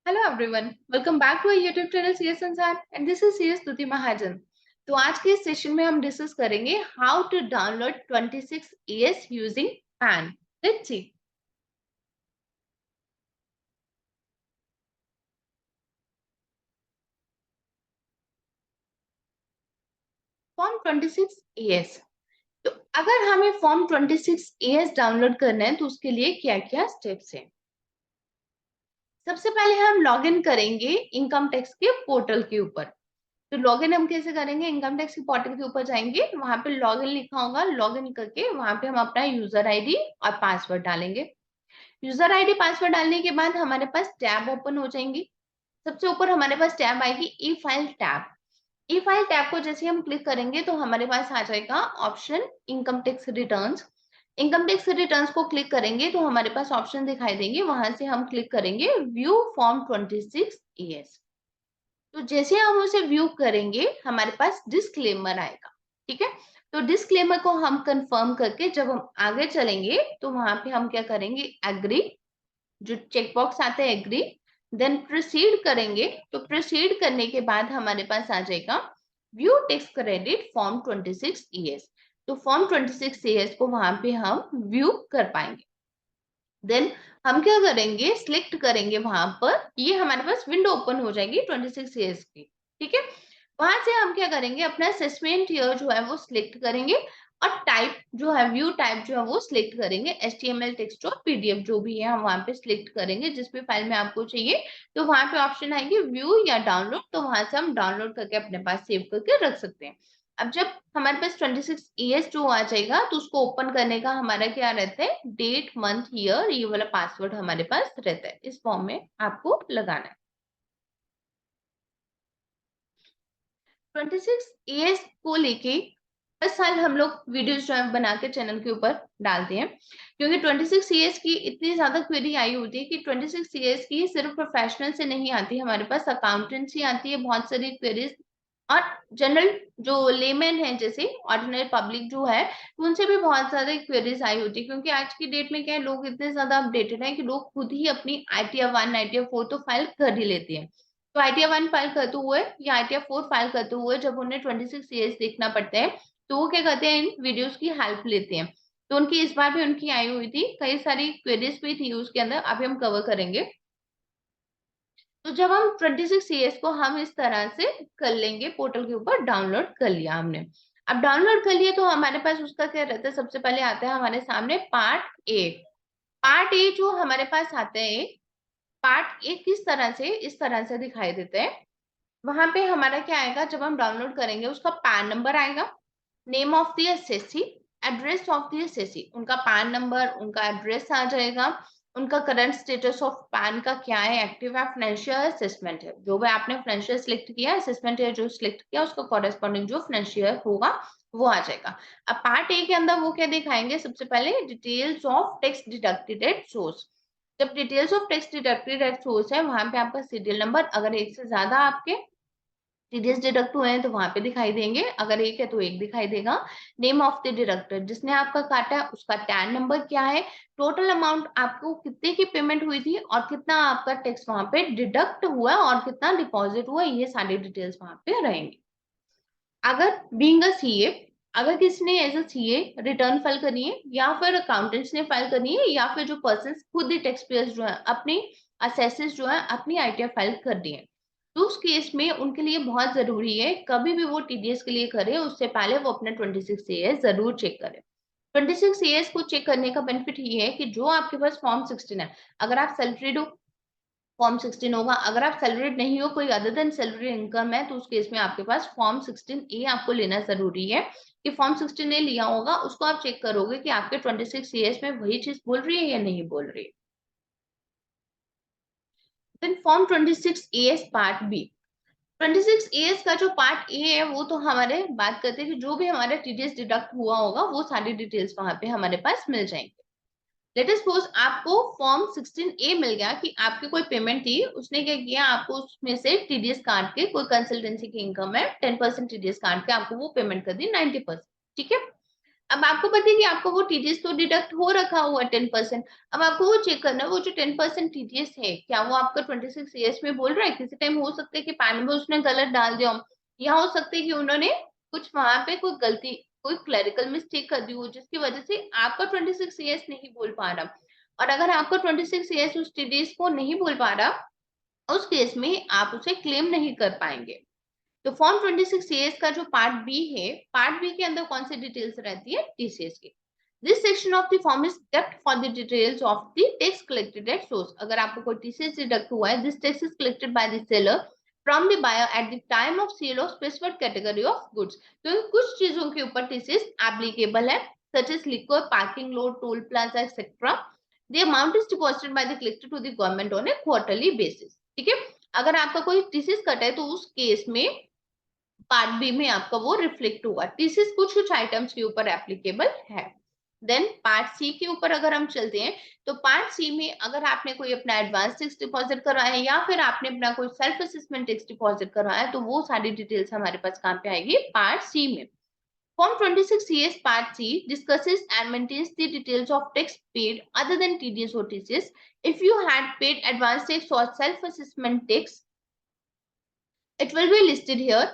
Hello everyone, welcome back to YouTube channel CS Sansar and this is CS Stuti Mahajan. तो आज के इस सेशन में हम डिस्कस करेंगे how to download 26 ES using PAN. Let's see. Form 26 ES। तो अगर हमें फॉर्म 26 ES डाउनलोड करना है तो उसके लिए क्या क्या स्टेप्स हैं। सबसे पहले हम लॉग इन करेंगे इनकम टैक्स के पोर्टल के ऊपर। तो लॉगिन हम कैसे करेंगे, इनकम टैक्स के पोर्टल के ऊपर जाएंगे, वहां पे लॉगिन लिखा होगा, लॉगिन करके वहां पे हम अपना यूजर आईडी और पासवर्ड डालेंगे। यूजर आईडी पासवर्ड डालने के बाद हमारे पास टैब ओपन हो जाएंगी। सबसे ऊपर हमारे पास टैब आएगी ई फाइल टैब। ई फाइल टैब को जैसे हम क्लिक करेंगे तो हमारे पास आ जाएगा option income tax returns. Income tax returns को क्लिक करेंगे तो हमारे पास ऑप्शन दिखाई देंगे, वहां से हम क्लिक करेंगे व्यू फॉर्म 26 ES। तो जैसे हम उसे व्यू करेंगे हमारे पास डिस्क्लेमर आएगा। ठीक है, तो डिस्क्लेमर को हम कंफर्म करके जब हम आगे चलेंगे तो वहां पे हम क्या करेंगे, एग्री, जो चेकबॉक्स आते हैं एग्री, देन प्रोसीड करेंगे। तो प्रोसीड करने के बाद हमारे पास आ जाएगा view tax credit form 26 ES। तो फॉर्म 26 ES को वहां पे हम व्यू कर पाएंगे। देन हम क्या करेंगे, सिलेक्ट करेंगे, वहां पर ये हमारे पास विंडो ओपन हो जाएगी 26 ईयर्स की। ठीक है, वहां से हम क्या करेंगे, अपना असेसमेंट ईयर जो है वो सिलेक्ट करेंगे और टाइप जो है, व्यू टाइप जो है वो सिलेक्ट करेंगे, HTML टेक्स्ट और PDF जो भी है हम वहां पे सिलेक्ट करेंगे जिस भी फाइल में आपको चाहिए। तो वहां पे ऑप्शन आएंगे व्यू या डाउनलोड, तो वहां से हम डाउनलोड करके अपने पास सेव करके रख सकते हैं। अब जब हमारे पास 26 ES जो आ जाएगा तो उसको ओपन करने का हमारा क्या रहता है, डेट मंथ ईयर, ये वाला पासवर्ड हमारे पास रहता है, इस फॉर्म में आपको लगाना है। 26 ES को लेके हर साल हम लोग वीडियोस जो है बना के चैनल के ऊपर डालते हैं, क्योंकि 26 ES की इतनी ज्यादा क्वेरी आई होती है कि 26 ES की सिर्फ प्रोफेशनल से नहीं आती, हमारे पास अकाउंटेंसी आती है, बहुत सारी क्वेरीज और जनरल जो लेमैन है जैसे ऑर्डिनरी पब्लिक जो है, उनसे भी बहुत ज्यादा क्वेरीज आई होती है। क्योंकि आज की डेट में क्या है, लोग इतने ज्यादा अपडेटेड हैं कि लोग खुद ही अपनी ITR 1 ITR 4 तो फाइल कर ही लेते हैं। तो ITR 1 फाइल करते हुए या ITR 4 फाइल करते हुए जब उन्हें 26 ES देखना पड़ता है तो वो क्या करते हैं, इन वीडियोस की हेल्प लेते हैं। तो उनकी इस बार भी उनकी आई हुई थी, कई सारी क्वेरीज भी थी उसके अंदर, अभी हम कवर करेंगे। तो जब हम 26 CS को हम इस तरह से कर लेंगे, पोर्टल के ऊपर डाउनलोड कर लिया हमने। अब डाउनलोड कर लिए तो हमारे पास उसका क्या रहता है, सबसे पहले आता है हमारे सामने पार्ट ए। पार्ट ए जो हमारे पास आता है, पार्ट ए किस तरह से, इस तरह से दिखाई देता है। वहां पे हमारा क्या आएगा, जब हम डाउनलोड करेंगे उसका पैन नंबर आएगा, name of the assessee, address of the assessee, उनका पैन नंबर, उनका एड्रेस आ जाएगा, उनका करंट स्टेटस ऑफ पैन का क्या है, एक्टिव है, फाइनेंशियल असेसमेंट है, जो भी आपने फाइनेंशियल सिलेक्ट किया, असेसमेंट है जो सिलेक्ट किया, उसका कॉरेस्पॉन्डिंग जो फाइनेंशियल होगा वो आ जाएगा। अब पार्ट ए के अंदर वो क्या दिखाएंगे, सबसे पहले details of tax deducted at source. जब details of tax deducted at source है, वहां पे आपका सीरियल नंबर, अगर एक से ज्यादा आपके टीडीएस डिडक्ट हुए हैं तो वहां पे दिखाई देंगे, अगर एक है तो एक दिखाई देगा। नेम ऑफ द डिडक्टर, जिसने आपका काटा है उसका टैन नंबर क्या है, टोटल अमाउंट आपको कितने की पेमेंट हुई थी और कितना आपका टैक्स वहां पे डिडक्ट हुआ और कितना डिपॉजिट हुआ, ये सारी डिटेल्स वहां पे रहेंगी। अगर बीइंग अ सीए, अगर किसी ने as a CA return file करनी है या फिर अकाउंटेंट्स ने फाइल करनी है या फिर जो पर्सन खुद ही टैक्स पेयर्स जो है अपनी असेसेस जो है अपनी आईटीआर फाइल कर दी है, तो उस केस में उनके लिए बहुत जरूरी है कभी भी वो टीडीएस के लिए करे उससे पहले वो अपना 26 एएस जरूर चेक करे। 26 एएस को चेक करने का बेनिफिट ये है कि जो आपके पास फॉर्म 16 है, अगर आप सैलरीड हो फॉर्म 16 होगा, अगर आप सैलरीड नहीं हो, कोई अदर देन सैलरी इनकम है, तो उस केस में आपके पास फॉर्म 16A आपको लेना जरूरी है। कि फॉर्म 16A लिया होगा उसको आप चेक करोगे कि आपके 26 ईयर्स में वही चीज बोल रही है या नहीं बोल रही है। Then form 26AS part B. 26AS का जो पार्ट ए है वो तो हमारे बात करते हैं कि जो भी हमारा टीडीएस डिडक्ट हुआ होगा वो सारी डिटेल्स वहां पे हमारे पास मिल जाएंगे। लेट अस सपोज आपको फॉर्म 16A मिल गया कि आपकी कोई पेमेंट थी, उसने क्या किया, आपको उसमें से टीडीएस काट के, कोई कंसल्टेंसी की इनकम है 10% टीडीएस काट के आपको वो पेमेंट कर दी 90%। ठीक है, अब आपको पता है कि आपको वो टीडीएस तो डिडक्ट हो रखा हुआ 10%। अब आपको वो चेक करना है वो जो 10% टीडीएस है क्या वो आपका 26 ईयर्स में बोल रहा है। किसी टाइम हो सकता है कि पैन में उसने गलत डाल दिया हो, या हो सकता है कि उन्होंने कुछ वहां पे कोई गलती, कोई क्लरिकल मिस्टेक कर दी हो जिसकी वजह से आपका 26 ईयर्स नहीं बोल पा रहा। और अगर आपका 26 ईयर्स उस टीडीएस को नहीं बोल पा रहा, उस केस में आप उसे क्लेम नहीं कर पाएंगे। तो फॉर्म 26 एस का जो पार्ट बी है, पार्ट बी के अंदर कौन सी डिटेल्स रहती है, टीसीएस की। This section of the form is kept for the details of the tax collected at source. अगर आपको कोई टीसीएस डिडक्ट हुआ है, this tax is collected by the seller from the buyer at the time of sale of specific category of goods. तो कुछ चीजों के ऊपर टीसीएस एप्लीकेबल है, such as liquid, parking load, toll plaza etcetera. The amount is deposited by the collector to the government on a quarterly basis. ठीक है, अगर आपका कोई टीसीएस कटा है तो उस केस में पार्ट बी में आपका वो रिफ्लेक्ट होगा। टीसीएस कुछ कुछ आइटम्स के ऊपर एप्लीकेबल है। देन पार्ट सी के ऊपर अगर हम चलते हैं तो पार्ट सी में अगर आपने कोई अपना एडवांस टैक्स डिपॉजिट करवाया है या फिर आपने अपना कोई सेल्फ असेसमेंट टैक्स डिपॉजिट करवाया है तो वो सारी डिटेल्स हमारे पास कहाँ पे आएगी, पार्ट सी में। Form 26 CS Part C discusses and maintains the details of tax paid other than TDS or TCS. If you had paid advance tax or self-assessment tax, it will be listed here.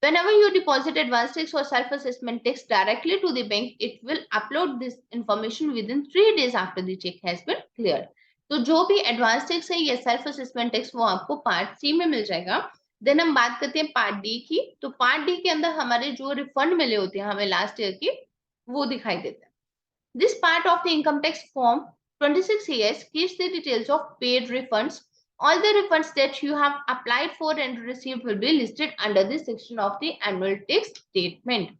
Whenever you deposit advance tax or self-assessment tax directly to the bank, it will upload this information within 3 days after the check has been cleared. तो जो भी advance tax है या self assessment tax वो आपको part सी में मिल जाएगा। Then हम बात करते हैं पार्ट डी की। तो पार्ट डी के अंदर हमारे जो रिफंड मिले होते हैं हमें लास्ट ईयर की, वो दिखाई देता है। This part of the income tax form 26CS gives the details of paid refunds. All the refunds that you have applied for and received will be listed under this section of the annual tax statement.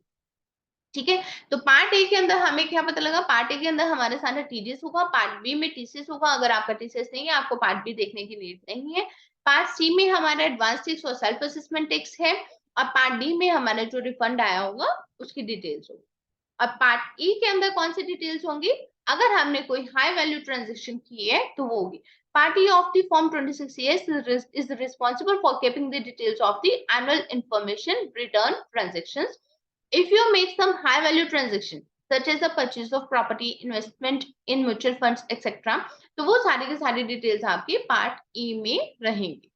ठीक है, तो part A के अंदर हमें क्या पता लगा, part A के अंदर हमारे सारे टीडीएस होगा, पार्ट बी में टीसीएस होगा। अगर आपका टीसीएस नहीं है आपको पार्ट बी देखने की नीड नहीं है। पार्ट सी में हमारा एडवांस टैक्स और सेल्फ असेसमेंट टैक्स है, और पार्ट डी में हमारा जो रिफंड आया होगा उसकी डिटेल्स होगी। और पार्ट ई के अंदर कौन सी डिटेल्स होंगी, अगर हमने कोई हाई वैल्यू ट्रांजेक्शन की है तो वो होगी। Part E of the Form 26CS is responsible for keeping the details of the annual information return transactions. If you make some high value transaction such as the purchase of property, investment in mutual funds, etc., तो वो सारी की सारी details आपकी part ई में रहेंगी।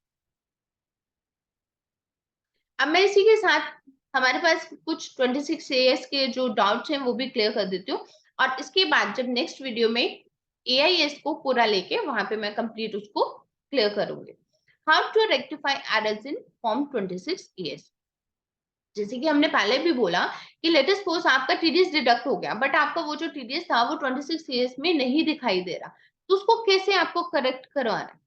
अब मैं इसी के साथ हमारे पास कुछ 26 एएस के जो डाउट्स हैं वो भी क्लियर कर देती हूँ, और इसके बाद जब नेक्स्ट वीडियो में एआईएस को पूरा लेके वहां पे मैं कंप्लीट उसको क्लियर करूंगी। How to rectify errors in form 26 AS. जैसे कि हमने पहले भी बोला कि लेट अस सपोज आपका टीडीएस डिडक्ट हो गया, बट आपका वो जो टीडीएस था वो 26 एएस में नहीं दिखाई दे रहा, तो उसको कैसे आपको करेक्ट करवाना है।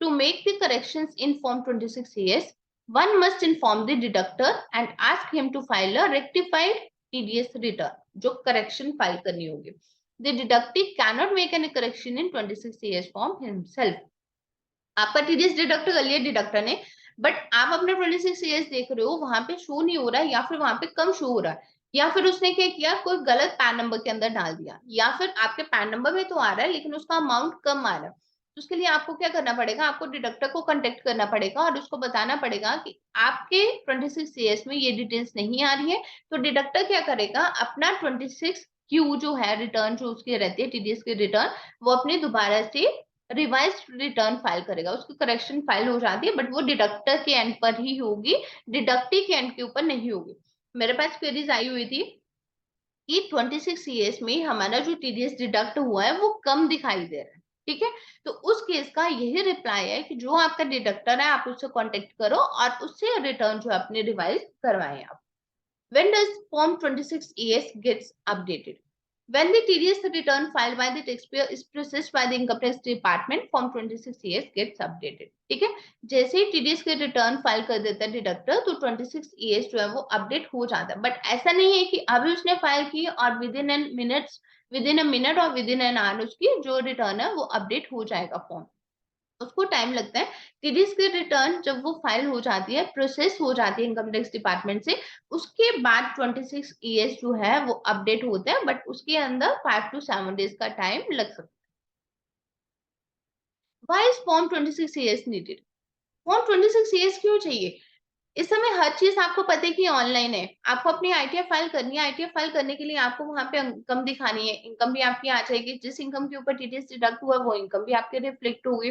To make the corrections in Form 26CS, one must inform the deductor and ask him to file a rectified TDS return, जो correction file करनी होगी। The deductee cannot make any correction in 26CS form himself. आपका TDS deduct कर लिया deductor ने, but आप अपना 26CS देख रहे हो वहां पे शो नहीं हो रहा है, या फिर वहां पे कम शो हो रहा है, या फिर उसने क्या किया कोई गलत पैन नंबर के अंदर डाल दिया, या फिर आपके पैन नंबर में तो आ रहा है लेकिन उसका अमाउंट कम आ रहा है। तो उसके लिए आपको क्या करना पड़ेगा, आपको डिडक्टर को कांटेक्ट करना पड़ेगा और उसको बताना पड़ेगा कि आपके 26CS में ये डिटेल्स नहीं आ रही है। तो डिडक्टर क्या करेगा, अपना 26Q जो है रिटर्न जो उसकी रहती है टीडीएस की रिटर्न, वो अपने दोबारा से रिवाइज रिटर्न फाइल करेगा। उसकी करेक्शन फाइल हो जाती है बट वो डिडक्टर के एंड पर ही होगी, डिडक्टी के एंड के ऊपर नहीं होगी। मेरे पास क्वेरीज आई हुई थी कि 26 सीएस में हमारा जो टीडीएस डिडक्ट हुआ है वो कम दिखाई दे रहा है। ठीक है, तो उस केस का यही रिप्लाई है कि जो आपका डिडक्टर है आप उससे कांटेक्ट करो और उससे रिटर्न जो अपने रिवाइज करवाएं आप। When does Form 26ES gets updated? When the TDS return filed by the taxpayer is processed by the Income Tax Department, Form 26ES gets updated. ठीक है, जैसे ही TDS के रिटर्न फाइल कर देता है डिडक्टर तो 26ES जो है वो अपडेट हो जाता है। बट ऐसा नहीं है कि अभी उसने फाइल की और विद इन अ मिनट और विद इन एन आवर उसकी जो रिटर्न है वो अपडेट हो जाएगा फॉर्म। उसको टाइम लगता है। टीडीएस की रिटर्न जब वो फाइल हो जाती है, प्रोसेस हो जाती है इनकम टैक्स डिपार्टमेंट से, उसके बाद 26 ईएस जो है वो अपडेट होता है, बट उसके अंदर 5 to 7 डेज का टाइम लग सकता है। Why is Form 26 ES needed? Form 26 ES क्यों चाहिए? इस समय हर चीज आपको पता है कि ऑनलाइन है। आपको अपनी आईटीआर फाइल करनी है, आईटीआर फाइल करने के लिए आपको वहां पे इनकम दिखानी है, इनकम भी आपकी आ जाएगी। जिस इनकम के ऊपर टीडीएस डिडक्ट हुआ वो इनकम भी आपके रिफ्लेक्ट होगी।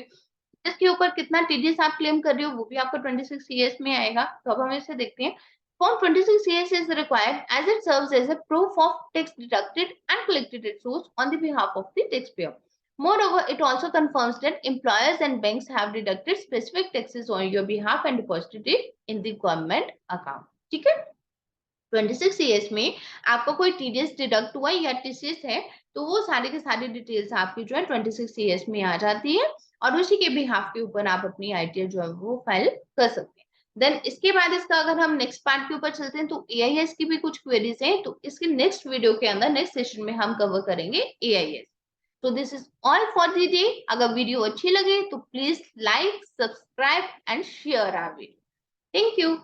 जिसके ऊपर कितना टीडीएस आप क्लेम कर रहे हो वो भी आपको 26 सीएस में आएगा। तो अब हम इसे देखते हैं। Form 26 CS is required as it serves as a proof of tax deducted and collected resource on the behalf of the taxpayer. Moreover, it also confirms that employers and banks have deducted specific taxes on your behalf and deposited it in the government account. ठीक है। 26 CS में आपका कोई TDS deduct हुआ या TCS है तो वो सारी की सारी डिटेल्स आपकी जो है 26 CS में आ जाती है और उसी के बिहाफ के ऊपर आप अपनी आईटीआर जो है वो फाइल कर सकते हैं। देन इसके बाद इसका अगर हम नेक्स्ट पार्ट के ऊपर चलते हैं तो एआईएस की भी कुछ क्वेरीज हैं, तो इसके नेक्स्ट वीडियो के अंदर नेक्स्ट सेशन में हम कवर करेंगे एआईएस। तो this is all for the day. अगर वीडियो अच्छी लगे तो please like, subscribe and share our video. Thank you.